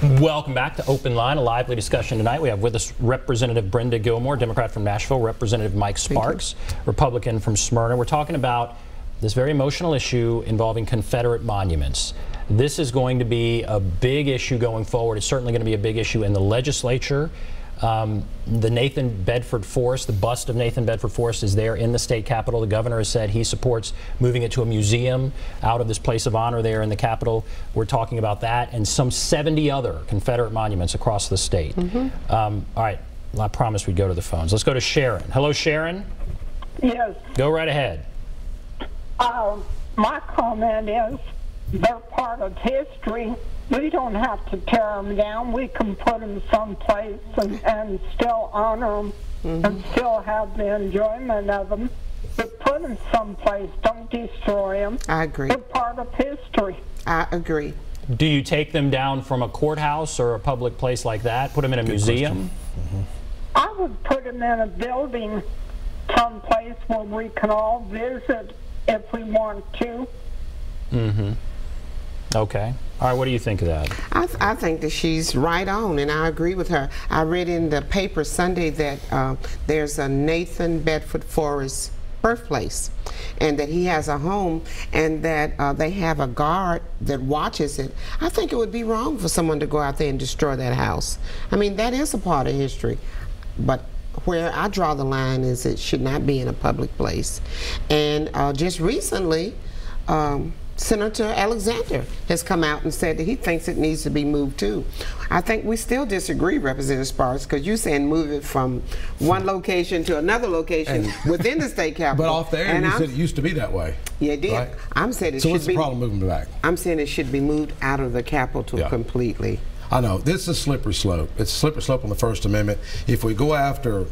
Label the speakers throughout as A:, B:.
A: Welcome back to Open Line, a lively discussion tonight. We have with us Representative Brenda Gilmore, Democrat from Nashville, Representative Mike Sparks, Republican from Smyrna. We're talking about this very emotional issue involving Confederate monuments. This is going to be a big issue going forward. It's certainly going to be a big issue in the legislature. The Nathan Bedford Forrest, the bust of Nathan Bedford Forrest is there in the state capitol. The governor has said he supports moving it to a museum out of this place of honor there in the capitol. We're talking about that and some 70 other Confederate monuments across the state. All right, well, I promised we'd go to the phones. Let's go to Sharon. Hello, Sharon.
B: Yes.
A: Go right ahead.
B: My comment is they're part of history. We don't have to tear them down. We can put them someplace and still honor them and still have the enjoyment of them. But put them someplace. Don't destroy them.
C: I agree.
B: They're part of history.
C: I agree.
A: Do you take them down from a courthouse or a public place like that? Put them in a museum?
B: I would put them in a building someplace where we can all visit if we want to.
A: Okay. All right, what do you think of that?
C: I think that she's right on, and I agree with her. I read in the paper Sunday that there's a Nathan Bedford Forrest birthplace, and that he has a home, and that they have a guard that watches it. I think it would be wrong for someone to go out there and destroy that house. I mean, that is a part of history, but where I draw the line is it should not be in a public place. And just recently, Senator Alexander has come out and said that he thinks it needs to be moved too. I think we still disagree, Representative Sparks, because you're saying move it from one location to another location within the state capitol.
D: But off the air, you said it used to be that way.
C: Yeah, it did.
D: Right?
C: I'm saying it
D: so
C: should
D: what's the
C: be.
D: problem moving it back?
C: I'm saying it should be moved out of the capitol completely.
D: I know this is a slippery slope. It's a slippery slope on the First Amendment. If we go after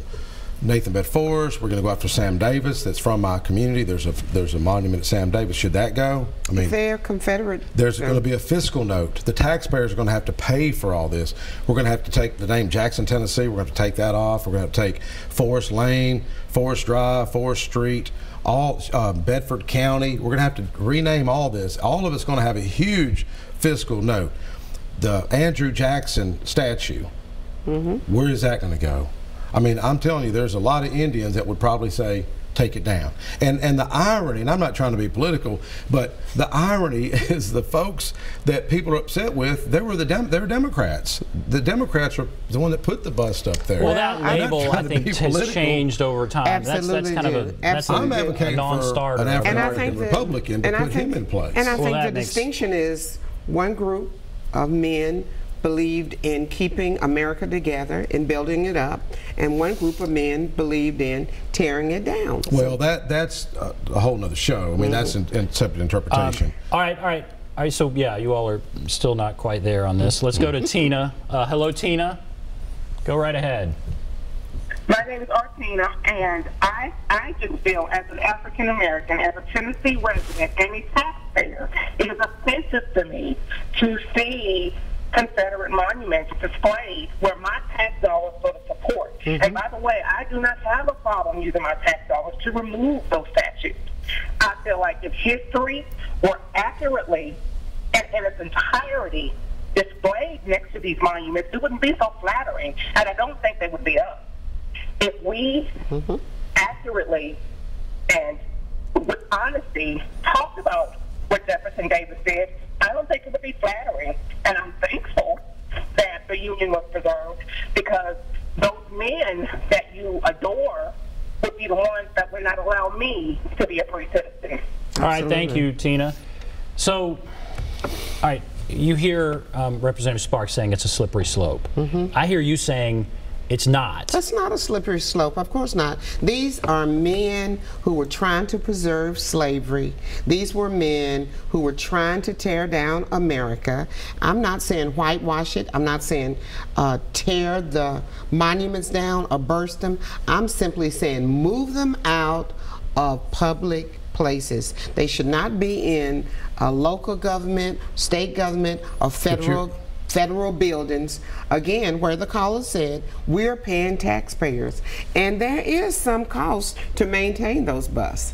D: Nathan Bedford Forrest, we're going to go after Sam Davis. That's from my community. There's a monument at Sam Davis. Should that go? I mean,
C: they're Confederate.
D: There's going to be a fiscal note. The taxpayers are going to have to pay for all this. We're going to have to take the name Jackson, Tennessee. We're going to have to take that off. We're going to have to take Forest Lane, Forest Drive, Forest Street, all Bedford County. We're going to have to rename all this. All of it's going to have a huge fiscal note. The Andrew Jackson statue, where is that going to go? I mean, I'm telling you, there's a lot of Indians that would probably say, take it down. And the irony, and I'm not trying to be political, but the irony is the folks that people are upset with, they were Democrats. The Democrats were the one that put the bust up there.
A: Well, that label, I think, has changed over time.
C: Absolutely.
A: That's kind of
D: I'm advocating for an African-American Republican to put him in place.
C: And I think the distinction is one group of men believed in keeping America together and building it up, and one group of men believed in tearing it down.
D: Well, that's a whole nother show. I mean, that's in separate interpretation.
A: All right. So yeah, you all are still not quite there on this. Let's go to Tina. Hello, Tina. Go right ahead.
E: My name is Artina, and I just feel, as an African American, as a Tennessee resident, and a taxpayer, it is offensive to me to see Confederate monuments displayed where my tax dollars go to support. And by the way, I do not have a problem using my tax dollars to remove those statues. I feel like if history were accurately and in its entirety displayed next to these monuments, it wouldn't be so flattering, and I don't think they would be up. If we accurately and with honesty talked about what Jefferson Davis did, I don't think it would be flattering, and I'm thankful that the Union was preserved, because those men that you adore would be the ones that would not allow me to be a free citizen.
A: All right, thank you, Tina. So, all right, you hear Representative Sparks saying it's a slippery slope. I hear you saying it's not.
C: That's not a slippery slope, of course not. These are men who were trying to preserve slavery. These were men who were trying to tear down America. I'm not saying whitewash it. I'm not saying tear the monuments down or burst them. I'm simply saying move them out of public places. They should not be in a local government, state government, or federal buildings, again, where the caller said we're paying taxpayers, and there is some cost to maintain those buses.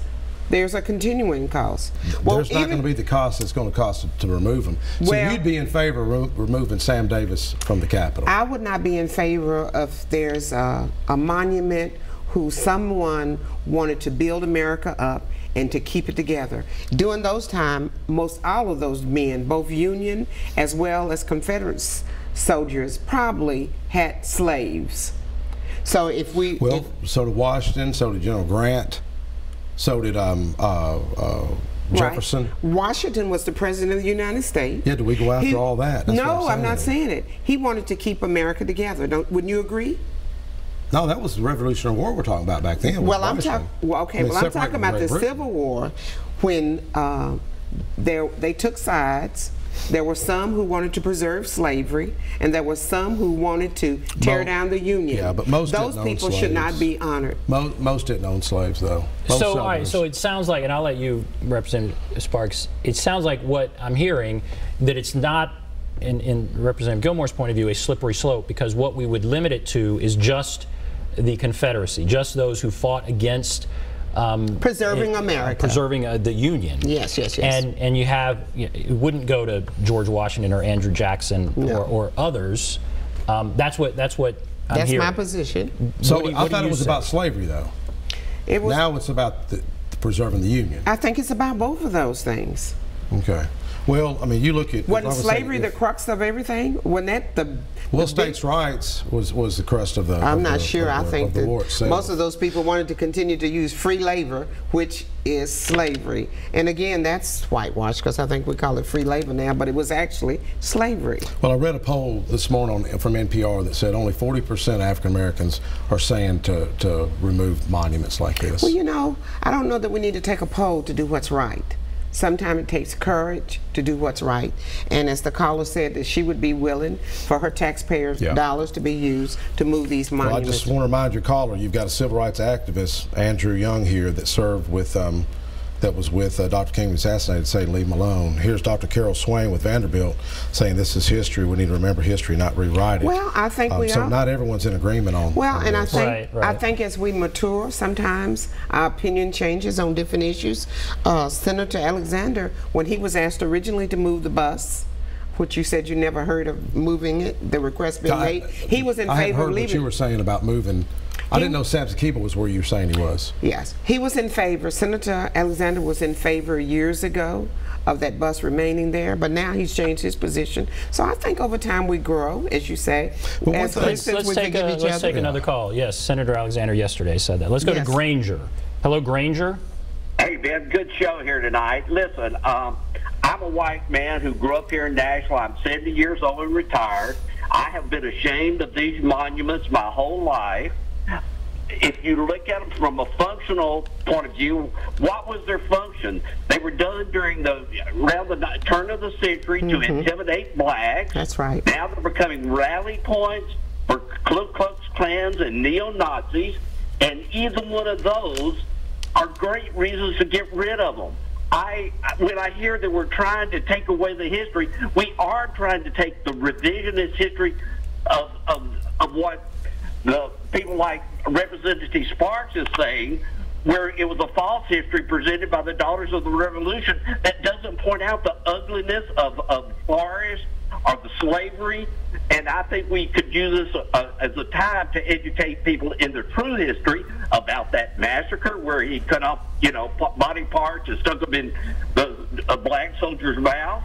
C: There's a continuing cost. Well,
D: there's not going to be the cost it's going to cost to remove them. So you'd be in favor of removing Sam Davis from the Capitol?
C: I would not be in favor of there's a monument who someone wanted to build America up and to keep it together. During those times, most all of those men, both Union as well as Confederate soldiers, probably had slaves. So if we...
D: Well, so did Washington, so did General Grant, so did Jefferson.
C: Right. Washington was the president of the United States.
D: Yeah, do we go after all that? That's
C: no, I'm not saying it. He wanted to keep America together. Wouldn't you agree?
D: No, that was the Revolutionary War we're talking about back then.
C: Well, I'm talking. Well, okay. Well, I'm talking about the Civil War, when they took sides. There were some who wanted to preserve slavery, and there were some who wanted to tear down the Union.
D: Yeah, but most
C: those people should not be honored.
D: Most didn't own slaves, though.
A: So, all right. So it sounds like, and I'll let you, Representative Sparks. It sounds like what I'm hearing, that it's not, in Representative Gilmore's point of view, a slippery slope, because what we would limit it to is just the Confederacy, just those who fought against
C: preserving America,
A: preserving the Union.
C: Yes.
A: And you have, it wouldn't go to George Washington or Andrew Jackson or others. That's what I'm hearing.
C: My position.
D: So I thought it was about slavery, though. Now it's about preserving the Union.
C: I think it's about both of those things.
D: Okay. Well, I mean, you look at...
C: Wasn't slavery the crux of everything? Wasn't that the...
D: Well, states' rights was the crust of the...
C: I'm not sure. I think that most of those people wanted to continue to use free labor, which is slavery. And again, that's whitewashed, because I think we call it free labor now, but it was actually slavery.
D: Well, I read a poll this morning from NPR that said only 40% of African Americans are saying to remove monuments like this.
C: Well, you know, I don't know that we need to take a poll to do what's right. Sometimes it takes courage to do what's right. And as the caller said, that she would be willing for her taxpayers' dollars to be used to move these monuments.
D: Well, I just want to remind your caller, you've got a civil rights activist, Andrew Young, here that served with, that was with Dr. King was assassinated, say leave him alone. Here's Dr. Carol Swain with Vanderbilt saying this is history. We need to remember history, not rewrite it.
C: Well, I think we
D: so
C: are.
D: not everyone's in agreement on.
C: Well,
D: on
C: and
D: this.
C: I think as we mature, sometimes our opinion changes on different issues. Senator Alexander, when he was asked originally to move the bus, which you said you never heard of moving it, the request being made, he was in favor of leaving. I heard what
D: you were saying about moving. I didn't know Samson Keeble was where you were saying he was.
C: Yes, he was in favor. Senator Alexander was in favor years ago of that bus remaining there, but now he's changed his position. So I think over time we grow, as you say.
A: Well, let's take another call. Yes, Senator Alexander yesterday said that. Let's go to Granger. Hello, Granger.
F: Hey, Ben, good show here tonight. Listen, I'm a white man who grew up here in Nashville. I'm 70 years old and retired. I have been ashamed of these monuments my whole life. If you look at them from a functional point of view, what was their function? They were done around the turn of the century to intimidate blacks.
C: That's right.
F: Now they're becoming rally points for Ku Klux Klans and neo-Nazis, and either one of those are great reasons to get rid of them. When I hear that we're trying to take away the history, we are trying to take the revisionist history of what the people like Representative Sparks is saying, where it was a false history presented by the Daughters of the Revolution that doesn't point out the ugliness of Forrest or the slavery. And I think we could use this as a time to educate people in their true history about that massacre where he cut off, body parts and stuck them in a black soldier's mouth.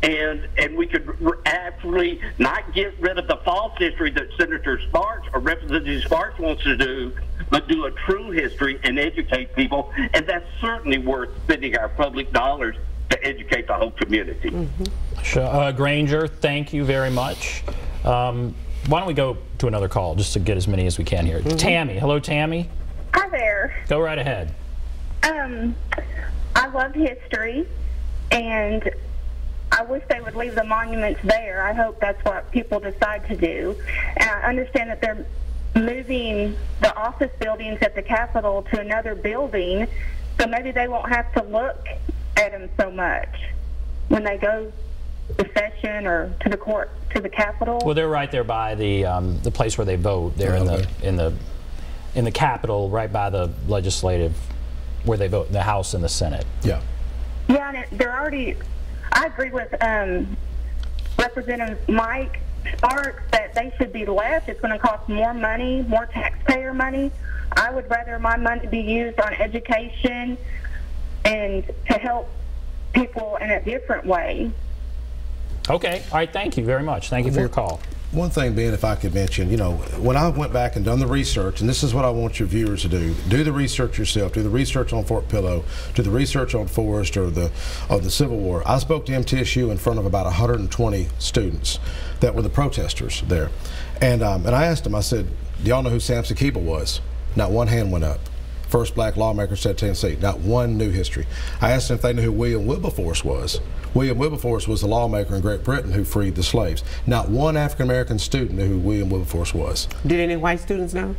F: And we could actually not get rid of the false history that Senator Sparks or Representative Sparks wants to do, but do a true history and educate people. And that's certainly worth spending our public dollars to educate the whole community.
A: Sure. Granger, thank you very much. Why don't we go to another call just to get as many as we can here. Tammy. Hello, Tammy.
G: Hi there.
A: Go right ahead.
G: I love history, and I wish they would leave the monuments there. I hope that's what people decide to do. And I understand that they're moving the office buildings at the Capitol to another building, so maybe they won't have to look at them so much when they go to session or to the court, to the Capitol.
A: Well, they're right there by the place where they vote. They're in the Capitol, right by the legislative where they vote, the House and the Senate.
D: Yeah.
G: Yeah, and they're already. I agree with Representative Mike Sparks that they should be left. It's going to cost more money, more taxpayer money. I would rather my money be used on education and to help people in a different way.
A: Okay. All right. Thank you very much. Thank you for your call.
D: One thing, Ben, if I could mention, you know, when I went back and done the research, and this is what I want your viewers to do the research yourself, do the research on Fort Pillow, do the research on Forrest or the Civil War. I spoke to MTSU in front of about 120 students that were the protesters there. And I asked them, I said, do y'all know who Samson Keeble was? Not one hand went up. First black lawmaker in Tennessee. Not one knew history. I asked them if they knew who William Wilberforce was. William Wilberforce was the lawmaker in Great Britain who freed the slaves. Not one African-American student knew who William Wilberforce was.
C: Did any white students know?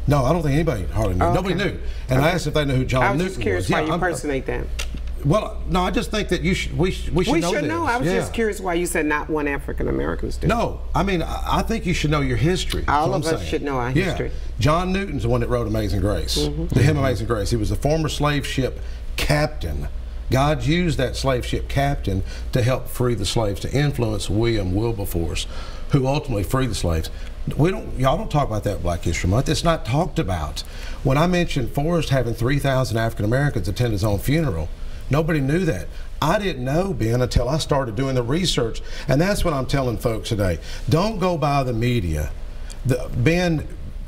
D: No, I don't think anybody hardly knew.
C: Okay.
D: Nobody knew. And I asked if they knew who John Newton was.
C: I was just curious why you impersonate them.
D: Well, no, I just think that we should know this.
C: We should know. I was just curious why you said not one African-American student.
D: No, I mean, I think you should know your history.
C: All of us should know our history.
D: John Newton's the one that wrote Amazing Grace. The hymn Amazing Grace. He was the former slave ship captain. God used that slave ship captain to help free the slaves, to influence William Wilberforce, who ultimately freed the slaves. Y'all don't talk about that Black History Month. It's not talked about. When I mentioned Forrest having 3,000 African Americans attend his own funeral, nobody knew that. I didn't know, Ben, until I started doing the research. And that's what I'm telling folks today. Don't go by the media. Ben,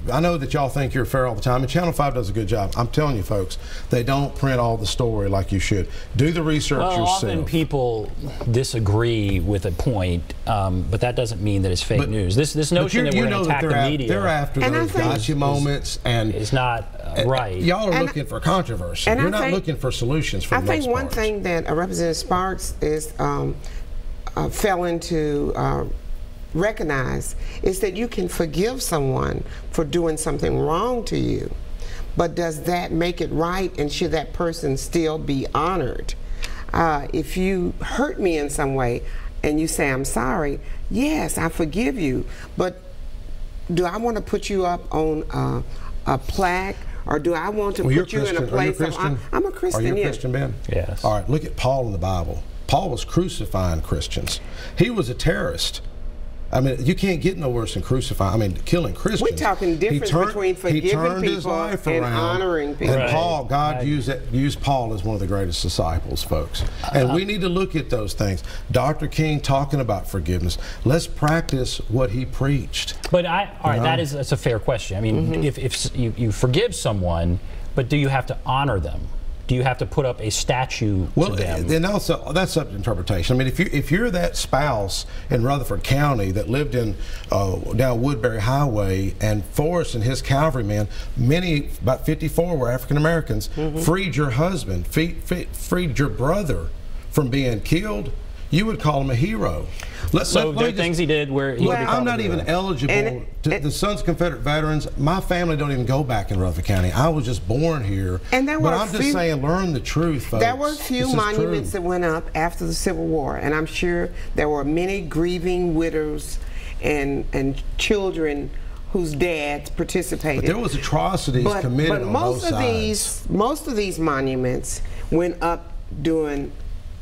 D: I know that y'all think you're fair all the time, and Channel 5 does a good job. I'm telling you, folks, they don't print all the story like you should. Do the research yourself.
A: Often people disagree with a point, but that doesn't mean that it's fake news. This notion that we're going to attack the media,
D: they're after those gotcha moments, and
A: it's not right.
D: Y'all are looking for controversy. You're not looking for solutions for the most part.
C: I think one thing that Representative Sparks is fell into recognize is that you can forgive someone for doing something wrong to you, but does that make it right, and should that person still be honored? If you hurt me in some way and you say I'm sorry, yes, I forgive you, but do I want to put you up on a plaque, or do I want to put you in a place of I'm a Christian?
D: Are you a Christian, Ben?
A: Yes.
D: All right, look at Paul in the Bible. Paul was crucifying Christians. He was a terrorist. I mean, you can't get no worse than killing Christians.
C: We're talking difference between forgiving people and honoring people.
D: And Paul, God used Paul as one of the greatest disciples, folks. And we need to look at those things. Dr. King talking about forgiveness. Let's practice what he preached.
A: But all right, that's a fair question. I mean, if you forgive someone, but do you have to honor them? Do you have to put up a statue to them?
D: And also, that's up to interpretation. I mean, if you're that spouse in Rutherford County that lived in down Woodbury Highway, and Forrest and his cavalrymen, about 54 were African Americans, freed your husband, freed your brother from being killed, you would call him a hero.
A: So there are things he did where he would be
D: I'm not even eligible to the Sons of Confederate Veterans. My family don't even go back in Rutherford County. I was just born here. And but I'm just saying, learn the truth, folks.
C: There were a few monuments that went up after the Civil War, and I'm sure there were many grieving widows and children whose dads participated.
D: But there was atrocities committed on both
C: sides. Most of these monuments went up during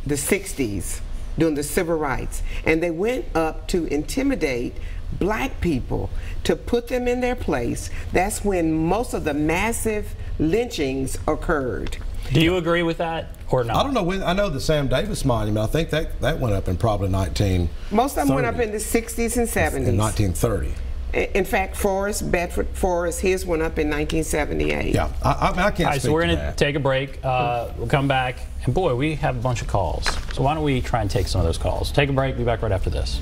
C: the 60s. During the civil rights, and they went up to intimidate black people, to put them in their place. That's when most of the massive lynchings occurred.
A: Do you agree with that or not?
D: I don't know when. I know the Sam Davis Monument, I think that went up in probably 1930.
C: Most of them went up in the 60s and 70s.
D: In 1930.
C: In fact, Bedford Forrest, his went up in 1978.
D: Yeah, I can't speak to that.
A: So we're going to take a break. We'll come back. And boy, we have a bunch of calls. So why don't we try and take some of those calls? Take a break. Be back right after this.